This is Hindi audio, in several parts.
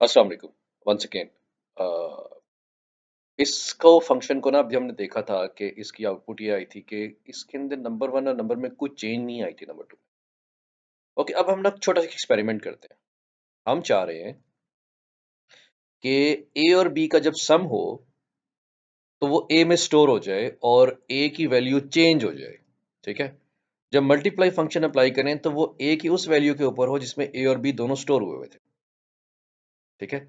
अस्सलाम वालेकुम वंस अगेन। इसको फंक्शन को ना अभी हमने देखा था कि इसकी आउटपुट ये आई थी कि इसके अंदर नंबर वन और नंबर में कोई चेंज नहीं आई थी नंबर टू। ओके, अब हम ना छोटा सा एक्सपेरिमेंट करते हैं। हम चाह रहे हैं कि ए और बी का जब सम हो तो वो ए में स्टोर हो जाए और ए की वैल्यू चेंज हो जाए। ठीक है, जब मल्टीप्लाई फंक्शन अप्लाई करें तो वो ए की उस वैल्यू के ऊपर हो जिसमें ए और बी दोनों स्टोर हुए हुए थे। ठीक है,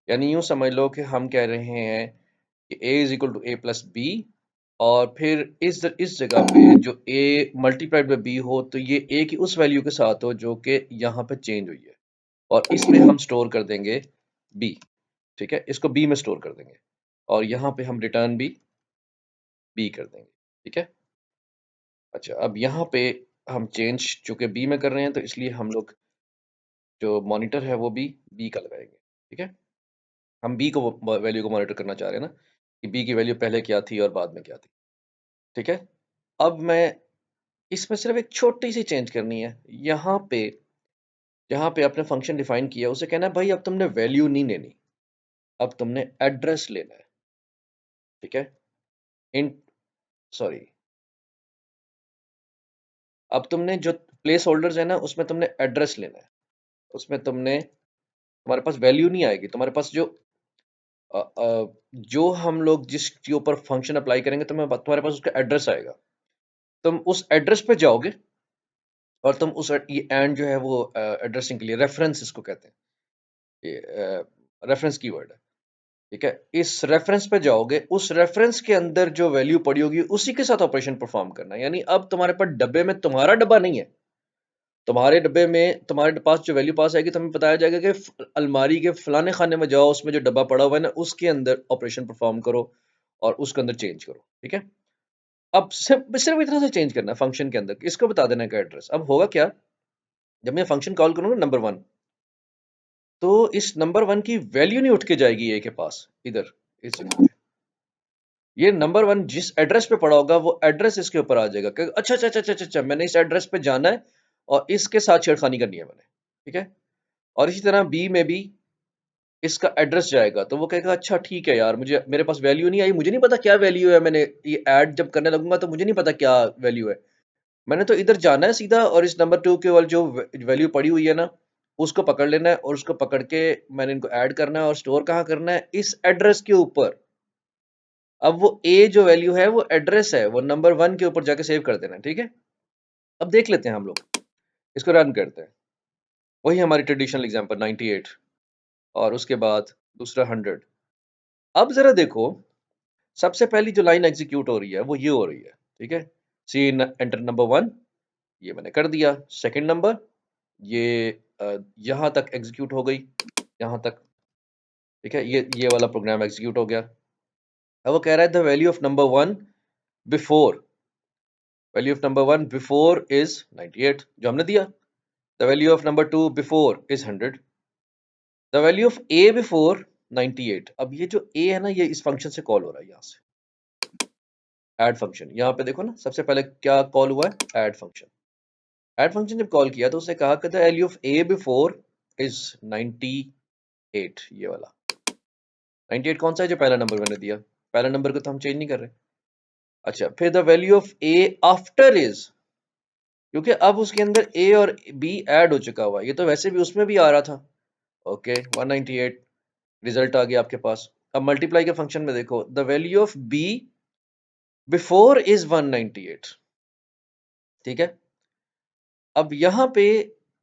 यानी यूं समझ लो कि हम कह रहे हैं कि a is equal to A plus B, और फिर इस जगह पे जो a मल्टीप्लाइड बाय b हो तो ये a की उस वैल्यू के साथ हो जो कि यहाँ पे चेंज हुई है, और इसमें हम स्टोर कर देंगे b। ठीक है, इसको b में स्टोर कर देंगे और यहाँ पे हम रिटर्न भी b कर देंगे। ठीक है, अच्छा अब यहाँ पे हम चेंज चूंकि b में कर रहे हैं तो इसलिए हम लोग जो मॉनिटर है वो भी b का लगाएंगे। ठीक है, हम b को वैल्यू को मॉनिटर करना चाह रहे हैं ना, कि b की वैल्यू पहले क्या थी और बाद में क्या थी। ठीक है, अब मैं इसमें सिर्फ एक छोटी सी चेंज करनी है। यहाँ पे जहाँ पे आपने फंक्शन डिफाइन किया उसे कहना है भाई अब तुमने वैल्यू नहीं लेनी, अब तुमने एड्रेस लेना है। ठीक है, इंट सॉरी, अब तुमने जो प्लेस होल्डर्स है ना उसमें तुमने एड्रेस लेना है। उसमें तुम्हारे पास वैल्यू नहीं आएगी, तुम्हारे पास जो हम लोग जिसके ऊपर फंक्शन अप्लाई करेंगे तुम्हारे पास उसका एड्रेस आएगा। तुम उस एड्रेस पे जाओगे और तुम उस ये एंड जो है वो एड्रेसिंग के लिए रेफरेंस इसको कहते हैं, ये रेफरेंस कीवर्ड है। ठीक है, इस रेफरेंस पे जाओगे, उस रेफरेंस के अंदर जो वैल्यू पड़ी होगी उसी के साथ ऑपरेशन परफॉर्म करना है। यानी अब तुम्हारे पास डब्बे में तुम्हारा डब्बा नहीं है, तुम्हारे डब्बे में तुम्हारे पास जो वैल्यू पास आएगी तुम्हें बताया जाएगा कि अलमारी के फलाने खाने में जाओ, उसमें जो डब्बा पड़ा हुआ है ना उसके अंदर ऑपरेशन परफॉर्म करो और उसके अंदर चेंज करो। ठीक है, अब सिर्फ सिर्फ इतना से चेंज करना है फंक्शन के अंदर, इसको बता देना का एड्रेस। अब होगा क्या, जब मैं फंक्शन कॉल करूंगा नंबर वन, तो इस नंबर वन की वैल्यू नहीं उठ के जाएगी ए के पास इधर इस जगह पे। ये नंबर वन जिस एड्रेस पे पड़ा होगा वो एड्रेस इसके ऊपर आ जाएगा कि अच्छा अच्छा अच्छा अच्छा अच्छा अच्छा, मैंने इस एड्रेस पे जाना है और इसके साथ छेड़खानी करनी है मैंने। ठीक है, और इसी तरह बी में भी इसका एड्रेस जाएगा तो वो कहेगा अच्छा ठीक है यार, मुझे मेरे पास वैल्यू नहीं आई, मुझे नहीं पता क्या वैल्यू है, मैंने ये ऐड जब करने लगूंगा तो मुझे नहीं पता क्या वैल्यू है, मैंने तो इधर जाना है सीधा और इस नंबर टू के वाली जो वैल्यू पड़ी हुई है ना उसको पकड़ लेना है और उसको पकड़ के मैंने इनको ऐड करना है और स्टोर कहाँ करना है, इस एड्रेस के ऊपर। अब वो ए जो वैल्यू है वो एड्रेस है, वो नंबर वन के ऊपर जाके सेव कर देना है। ठीक है, अब देख लेते हैं हम लोग, इसको रन करते हैं। वही हमारी ट्रेडिशनल एग्जांपल 98 और उसके बाद दूसरा 100। अब जरा देखो, सबसे पहली जो लाइन एग्जीक्यूट हो रही है वो ये हो रही है। ठीक है, सी एंटर नंबर वन, ये मैंने कर दिया। सेकंड नंबर ये यहाँ तक एग्जीक्यूट हो गई, यहाँ तक। ठीक है, ये वाला प्रोग्राम एग्जीक्यूट हो गया। अब वो कह रहा है the value of number one before, value of number one before is 98 जो हमने दिया। The value of number two before is 100। The value of A before 98। अब ये जो ए है ना ये इस फंक्शन से कॉल हो रहा है, यहाँ से ऐड फंक्शन। यहाँ पे देखो ना सबसे पहले क्या कॉल हुआ है, ऐड फंक्शन। ऐड फंक्शन जब कॉल किया तो उसने कहा कि the value of A before is 98, ये वाला 98 कौन सा है, जो पहला नंबर मैंने दिया। पहला नंबर को तो हम चेंज नहीं कर रहे। अच्छा, फिर the value of A after is, क्योंकि अब उसके अंदर ए और बी ऐड हो चुका हुआ है, ये तो वैसे भी उसमें भी आ रहा था। ओके, 198 रिजल्ट आ गया आपके पास। अब मल्टीप्लाई के फंक्शन में देखो, the value of B before is 198। ठीक है, अब यहाँ पे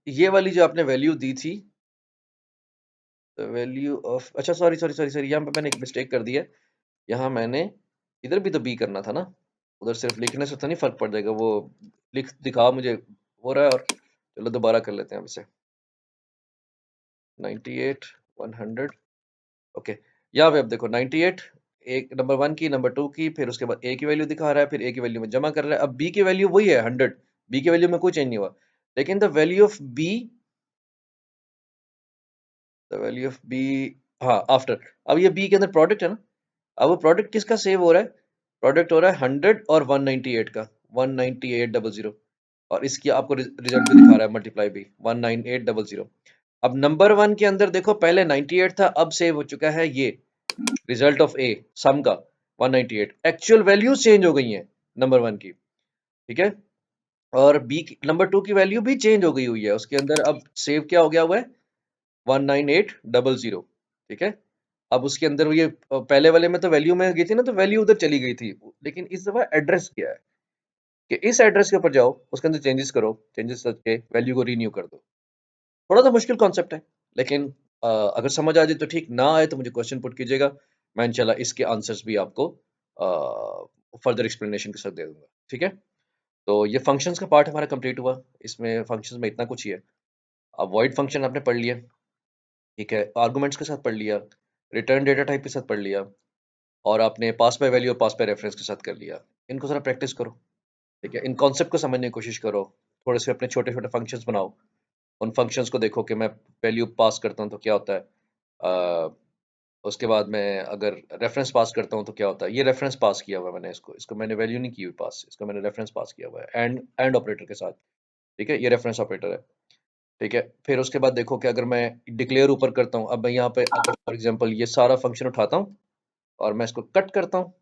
ये वाली जो आपने वैल्यू दी थी, द वैल्यू ऑफ, अच्छा सॉरी सॉरी सॉरी सॉरी, यहाँ पे मैंने एक मिस्टेक कर दी है। यहाँ मैंने इधर भी तो बी करना था ना, उधर सिर्फ लिखने से तो नहीं फर्क पड़ जाएगा, वो लिख दिखा मुझे हो रहा है। और चलो दोबारा कर लेते हैं अब इसे। 98 100। ओके, यहाँ पे अब देखो 98, एक नंबर वन की, नंबर टू की, फिर उसके बाद ए की वैल्यू दिखा रहा है, फिर ए की वैल्यू में जमा कर रहा है। अब बी की वैल्यू वही है 100, बी की वैल्यू में कोई चेंज नहीं हुआ, लेकिन the value of B, the value of B, हाँ आफ्टर। अब ये बी के अंदर प्रोडक्ट है ना, अब वो प्रोडक्ट किसका सेव हो रहा है, प्रोडक्ट हो रहा है 100 और 198 का, 19800। और इसकी आपको रिजल्ट भी दिखा रहा है मल्टीप्लाई भी 19800। अब नंबर 1 के अंदर देखो पहले 98 था, अब सेव हो चुका है ये रिजल्ट ऑफ ए सम का 198। एक्चुअल वैल्यू चेंज हो गई हैं नंबर 1 की, ठीक है। और बी नंबर 2 की वैल्यू भी चेंज हो गई हुई है, उसके अंदर अब सेव क्या हो गया हुआ है 19800, ठीक है। अब उसके अंदर ये पहले वाले में तो वैल्यू में गई थी ना, तो वैल्यू उधर चली गई थी, लेकिन इस दफा एड्रेस क्या है कि इस एड्रेस के ऊपर जाओ, उसके अंदर चेंजेस करो, चेंजेस करके वैल्यू को रीन्यू कर दो। थोड़ा सा मुश्किल कॉन्सेप्ट है, लेकिन अगर समझ आ जाए तो ठीक, ना आए तो मुझे क्वेश्चन पुट कीजिएगा, मैं इंशाल्लाह इसके आंसर्स भी आपको फर्दर एक्सप्लेनेशन के साथ दे दूंगा, ठीक है। तो ये फंक्शंस का पार्ट हमारा कंप्लीट हुआ, इसमें फंक्शंस में इतना कुछ ही है। अब वॉइड फंक्शन आपने पढ़ लिया, ठीक है, आर्गुमेंट्स के साथ पढ़ लिया, रिटर्न डेटा टाइप के साथ पढ़ लिया, और आपने पास बाय वैल्यू और पास बाय रेफरेंस के साथ कर लिया। इनको जरा प्रैक्टिस करो, ठीक है, इन कॉन्सेप्ट को समझने की कोशिश करो, थोड़े से अपने छोटे छोटे फंक्शंस बनाओ, उन फंक्शंस को देखो कि मैं वैल्यू पास करता हूँ तो क्या होता है, उसके बाद मैं अगर रेफरेंस पास करता हूँ तो क्या होता है। ये रेफरेंस पास किया हुआ है मैंने, इसको इसको मैंने वैल्यू नहीं की हुई पास, इसको मैंने रेफरेंस पास किया हुआ है एंड ऑपरेटर के साथ, ठीक है, ये रेफरेंस ऑपरेटर है, ठीक है। फिर उसके बाद देखो कि अगर मैं डिक्लेयर ऊपर करता हूँ, अब मैं यहाँ पे अगर फॉर एग्जांपल ये सारा फंक्शन उठाता हूँ और मैं इसको कट करता हूँ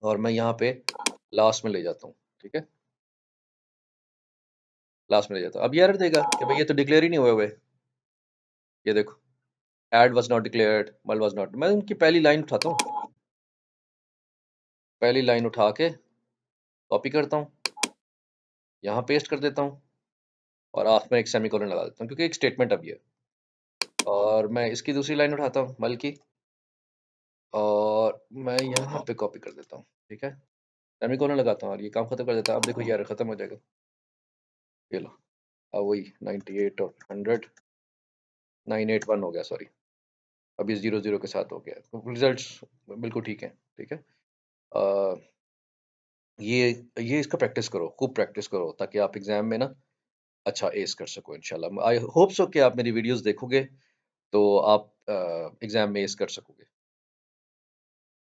और मैं यहाँ पे लास्ट में ले जाता हूँ, ठीक है, लास्ट में ले जाता हूँ। अब ये एरर देगा कि भाई ये तो डिक्लेयर ही नहीं हुए हुए, ये देखो एड वाज नॉट डिक्लेयर्ड, मल वाज नॉट। मैं उनकी पहली लाइन उठाता हूँ, पहली लाइन उठा के कॉपी करता हूँ, यहाँ पेस्ट कर देता हूँ और आखिर में एक सेमीकोलन लगा देता हूँ, क्योंकि एक स्टेटमेंट अब ये है। और मैं इसकी दूसरी लाइन उठाता हूँ मल की, और मैं यहाँ पे कॉपी कर देता हूँ, ठीक है, सेमीकोलन लगाता हूँ और ये काम खत्म कर देता हूँ। अब देखो यार खत्म हो जाएगा, ये लो, अब वही 98 और 100, 981 हो गया, सॉरी, अब ये 00 के साथ हो गया, तो रिजल्ट्स बिल्कुल ठीक है, ठीक है। अ, ये ये इसका प्रैक्टिस करो, खूब प्रैक्टिस करो, ताकि आप एग्जाम में ना अच्छा एस कर सको इंशाल्लाह। आई होप सो कि आप मेरी वीडियोस देखोगे तो आप एग्जाम में एस कर सकोगे।